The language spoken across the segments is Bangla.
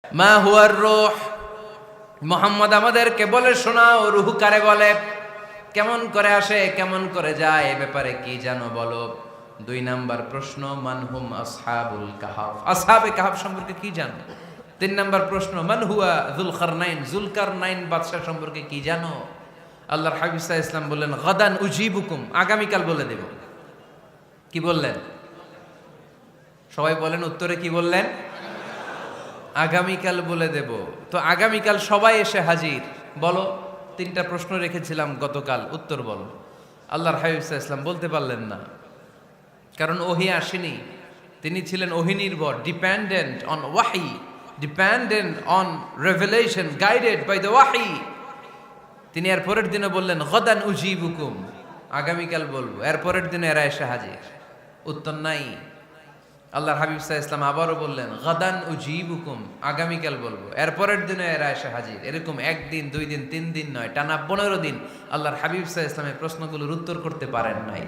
মা হুয়ার রূহ, মুহাম্মদ আমাদেরকে বলে শোনাও রূহ কারে বলে, কেমন করে আসে, কেমন করে যায়, এ ব্যাপারে কি জানো বলো। 2 নাম্বার প্রশ্ন, মানহুম আসহাবুল কাহাফ, আসহাবে কাহাফ সম্পর্কে কি জানো। 3 নাম্বার প্রশ্ন, মান হুয়া যুলকারনাইন, যুলকারনাইন বাদশা সম্পর্কে কি জানো। আল্লাহর হাবিব সাল্লাল্লাহু আলাইহি ওয়াসাল্লাম বললেন গাদান উজিবুকুম, আগামীকাল বলে দেব। কি বললেন? সবাই বলেন উত্তরে কি বললেন? আগামীকাল বলে দেব। তো আগামীকাল সবাই এসে হাজির। বলো, 3টা প্রশ্ন রেখেছিলাম গতকাল, উত্তর বলো। আল্লাহর হাবিব সাল্লাল্লাহু আলাইহি ওয়াসাল্লাম বলতে পারলেন না, কারণ ওহী আসেনি। তিনি ছিলেন ওহী নির্ভর, ডিপেন্ডেন্ট অন ওয়াহি, dependent on revelation, guided by the ওয়াহি। তিনি এর পরের দিনে বললেন গাদান উজিবুকুম, আগামীকাল বলবো। এর পরের দিনে এরা এসে হাজির, উত্তর নাই। আল্লাহর হাবিব সাল্লাল্লাহু আলাইহি ওয়াসাল্লাম আবারও বললেন গাদান উজিবুকুম, আগামীকাল বলবো। এর পরের দিনে এরা এসে হাজির। এরকম 1 দিন 2 দিন 3 দিন নয়, টানা 15 দিন আল্লাহর হাবিব সাল্লাল্লাহু আলাইহি ওয়াসাল্লামের প্রশ্নগুলোর উত্তর করতে পারেন নাই।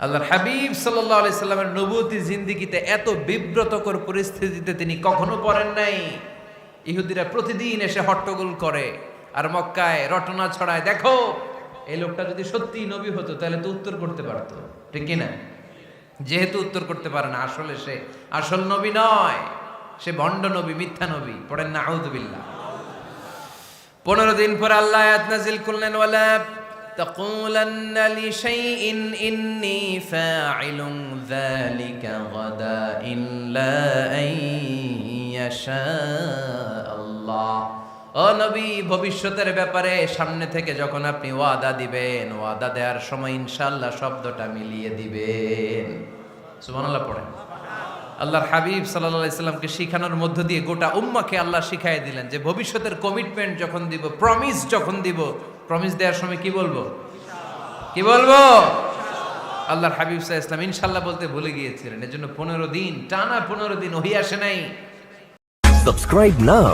আল্লাহর হাবিব সাল্লাল্লাহু আলাইহি সাল্লামের নবুয়তি জিন্দেগিতে এত বিব্রতকর পরিস্থিতিতে তিনি কখনো পড়েন নাই। ইহুদিরা প্রতিদিন এসে হট্টগোল করে আর মক্কায় রটনা ছড়ায়, দেখো এই লোকটা যদি সত্যিই নবী হতো তাহলে তো উত্তর করতে পারতো, ঠিক কি না? যেহেতু উত্তর করতে পারে না, আসলে সে আসল নবী নয়, সে ভণ্ড নবী, মিথ্যা নবী। পড়েন না আউযুবিল্লাহ। 15 দিন পর আল্লাহ আয়াত নাযিল করলেন, ওয়ালা তাকুলান্না লিশাইইন ইন্নী ফাইলুন যালিকা গাদা ইল্লা আইয়াশা আল্লাহ। ও নবী, ভবিষ্যতের ব্যাপারে সামনে থেকে যখন আপনি ওয়াদা দিবেন, ওয়াদা দেওয়ার সময় ইনশাআল্লাহ শব্দটা মিলিয়ে দিবেন। সুবহানাল্লাহ পড়েন। আল্লাহর হাবিব সাল্লাল্লাহু আলাইহি সাল্লামকে শিখানোর মধ্য দিয়ে গোটা উম্মাহকে আল্লাহ শিখাই দিলেন যে ভবিষ্যতের কমিটমেন্ট যখন দিব, প্রমিস যখন দিব, প্রমিস দেওয়ার সময় কি বলবো? কি বলবো? আল্লাহর হাবিব সাল্লাল্লাহু আলাইহি সাল্লাম ইনশাআল্লাহ বলতে ভুলে গিয়েছিলেন। এজন্য 15 দিন, টানা 15 দিন ওহী আসে নাই। Subscribe now